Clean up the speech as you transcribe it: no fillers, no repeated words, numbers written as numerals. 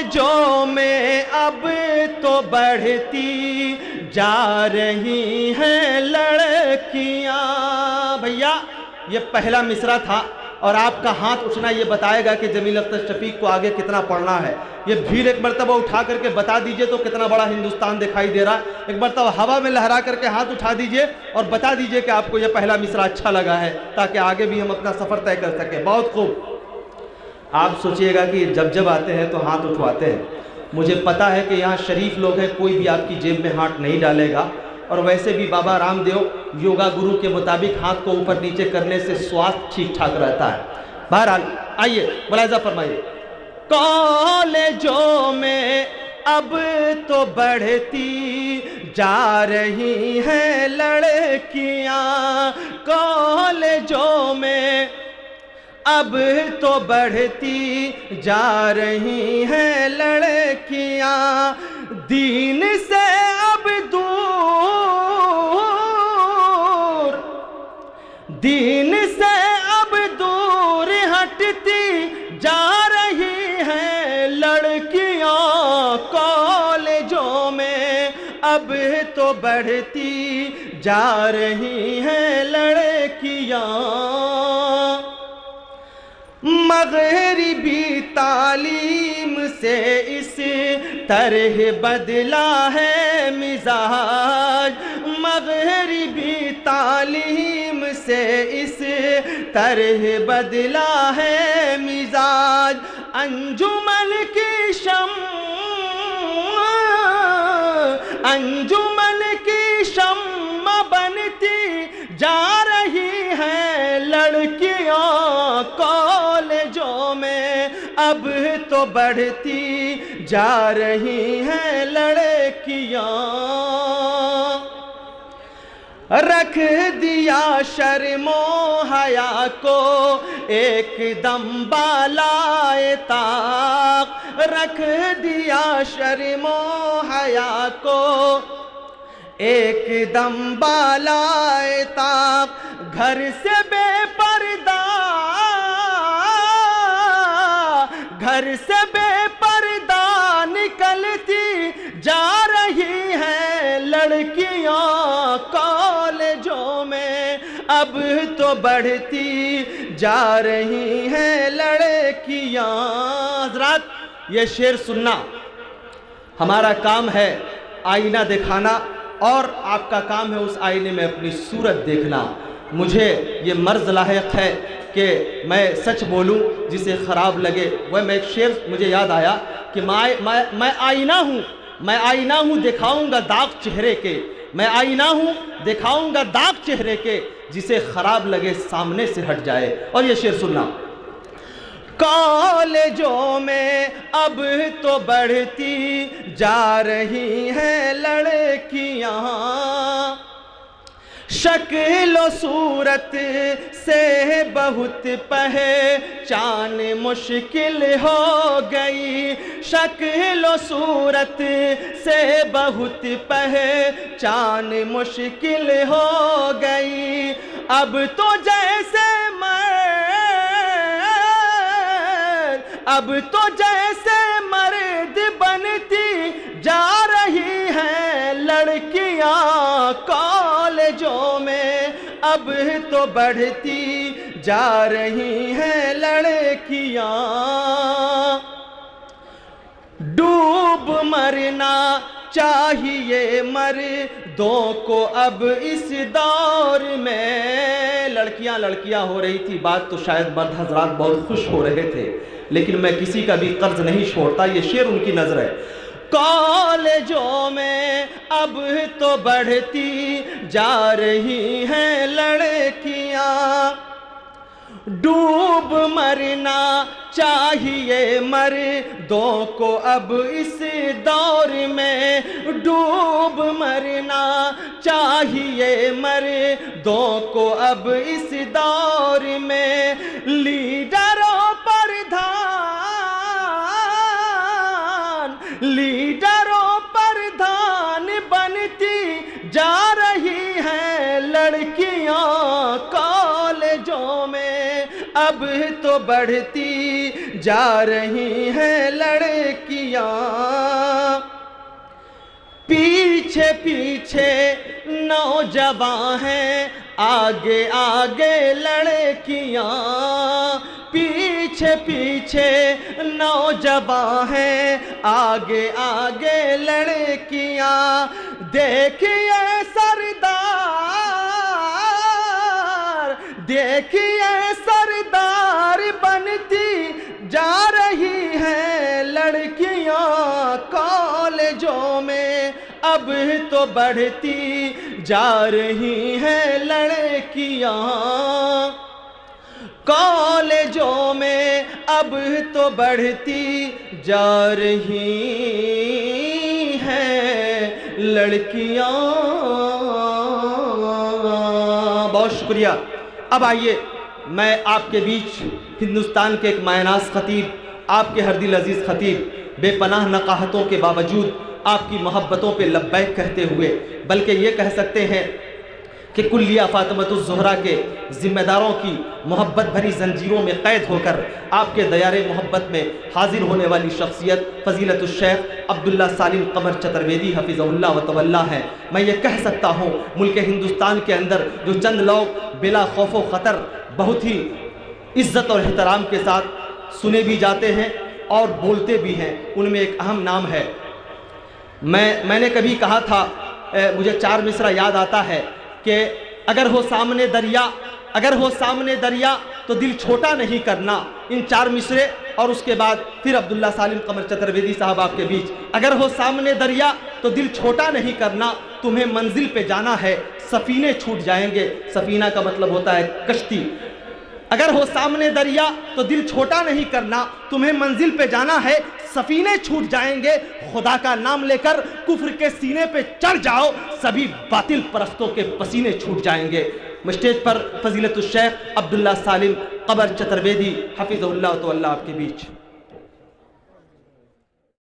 کالجوں میں اب تو بڑھتی جا رہی ہیں لڑکیاں. بھیا یہ پہلا مصرع تھا اور آپ کا ہاتھ اٹھنا یہ بتائے گا کہ جمیل اختر شفیق کو آگے کتنا پڑھنا ہے. یہ بھیڑ ایک مرتبہ اٹھا کر کے بتا دیجئے تو کتنا بڑا ہندوستان دکھائی دے رہا ہے. ایک مرتبہ ہوا میں لہرا کر کے ہاتھ اٹھا دیجئے اور بتا دیجئے کہ آپ کو یہ پہلا مصرع اچھا لگا ہے تاکہ آگے بھی ہم اپنا سفر طے کر سکیں. بہت خوب. آپ سوچئے گا کہ جب آتے ہیں تو ہاتھ اٹھواتے ہیں. مجھے پتا ہے کہ یہاں شریف لوگ ہیں, کوئی بھی آپ کی جیب میں ہاتھ نہیں ڈالے گا, اور ویسے بھی بابا رام دیو یوگا گرو کے مطابق ہاتھ کو اوپر نیچے کرنے سے سواستھ ٹھیک ٹھاک رہتا ہے. بہرحال آئیے ملاحظہ فرمائیے. کالجوں میں اب تو بڑھتی جا رہی ہیں لڑکیاں, کالجوں میں اب تو بڑھتی جا رہی ہیں لڑکیاں, دین سے اب دور, دین سے اب دور ہٹتی جا رہی ہیں لڑکیاں, کالجوں میں اب تو بڑھتی جا رہی ہیں لڑکیاں. مغربی تعلیم سے اس طرح بدلا ہے مزاج, مغربی تعلیم سے اس طرح بدلا ہے مزاج, انجمن کی انجمن کی شمع بنتی جا رہی ہیں لڑکیاں, کالجوں میں اب تو بڑھتی جا رہی ہیں لڑکیاں. رکھ دیا شرم و حیا کو ایک دم بالائے طاق, رکھ دیا شرم و حیا کو ایک دم بالائے طاق, گھر سے بے پردہ, گھر سے بے پردہ نکلتی جا رہی ہیں لڑکیاں, کالجوں میں اب تو بڑھتی جا رہی ہیں لڑکیاں. حضرات یہ شعر سننا ہمارا کام ہے, آئینہ دکھانا, اور آپ کا کام ہے اس آئینے میں اپنی صورت دیکھنا. مجھے یہ مرض لاحق ہے کہ میں سچ بولوں جسے خراب لگے. وہ میں ایک شعر مجھے یاد آیا کہ میں آئینہ ہوں, میں آئینہ ہوں دکھاؤں گا داغ چہرے کے, میں آئینہ ہوں دکھاؤں گا داغ چہرے کے, جسے خراب لگے سامنے سے ہٹ جائے. اور یہ شعر سننا. کالجوں میں اب تو بڑھتی جا رہی ہیں لڑکیاں, شکل و صورت سے بہت پہچان مشکل ہو گئی, شکل و صورت سے بہت پہچان مشکل ہو گئی, اب تو جیسے اب تو جیسے مرد بنتی جا رہی ہیں لڑکیاں, کالجوں میں اب تو بڑھتی جا رہی ہیں لڑکیاں. ڈوب مرنا چاہیے مردوں کو اب اس دور میں. لڑکیاں ہو رہی تھی بات تو شاید مرد حضرات بہت خوش ہو رہے تھے, لیکن میں کسی کا بھی قرض نہیں چھوڑتا. یہ شعر ان کی نظر ہے. کالجوں میں اب تو بڑھتی جا رہی ہیں لڑکیاں, ڈوب مرنا چاہیے مردوں کو اب اس دور میں, ڈوب مرنا چاہیے مردوں کو اب اس دور میں, لیڈروں پردھان بنتی جا رہی ہیں لڑکیاں, کالجوں میں اب تو بڑھتی جا رہی ہیں لڑکیاں، پیچھے پیچھے نوجوان ہیں، آگے آگے لڑکیاں، پیچھے پیچھے نوجوان ہیں، آگے آگے لڑکیاں، دیکھیے سردار بنتی جا رہی ہیں لڑکیاں، کالجوں میں اب تو بڑھتی جا رہی ہیں لڑکیاں، کالجوں میں اب تو بڑھتی جا رہی ہیں لڑکیاں۔ بہت شکریہ۔ اب آئیے میں آپ کے بیچ ہندوستان کے ایک مایہ خطیب، آپ کے ہر دل عزیز خطیب، بے پناہ نقاہتوں کے باوجود آپ کی محبتوں پہ لبیک کہتے ہوئے، بلکہ یہ کہہ سکتے ہیں کہ کلیہ فاطمۃ الزہرا کے ذمہ داروں کی محبت بھری زنجیروں میں قید ہو کر آپ کے دیار محبت میں حاضر ہونے والی شخصیت فضیلت الشیخ عبداللہ سالم قمر چترویدی حفظہ اللہ و تولیٰ ہے۔ میں یہ کہہ سکتا ہوں ملک ہندوستان کے اندر جو چند لوگ بلا خوف و خطر بہت ہی عزت اور احترام کے ساتھ سنے بھی جاتے ہیں اور بولتے بھی ہیں، ان میں ایک اہم نام ہے، میں نے کبھی کہا تھا، مجھے 4 مصرع یاد آتا ہے کہ اگر ہو سامنے دریا تو دل چھوٹا نہیں کرنا، ان 4 مصرے، اور اس کے بعد پھر عبداللہ سالم قمر چترویدی صاحب آپ کے بیچ، اگر ہو سامنے دریا تو دل چھوٹا نہیں کرنا، تمہیں منزل پہ جانا ہے سفینے چھوٹ جائیں گے، سفینہ کا مطلب ہوتا ہے کشتی، اگر ہو سامنے دریا تو دل چھوٹا نہیں کرنا، تمہیں منزل پہ جانا ہے سفینے چھوٹ جائیں گے، خدا کا نام لے کر کفر کے سینے پہ چڑھ جاؤ، سبھی باطل پرستوں کے پسینے چھوٹ جائیں گے۔ اسٹیج پر فضیلت الشیخ عبداللہ سالم قمر چترویدی حفظہ اللہ تو اللہ آپ کے بیچ۔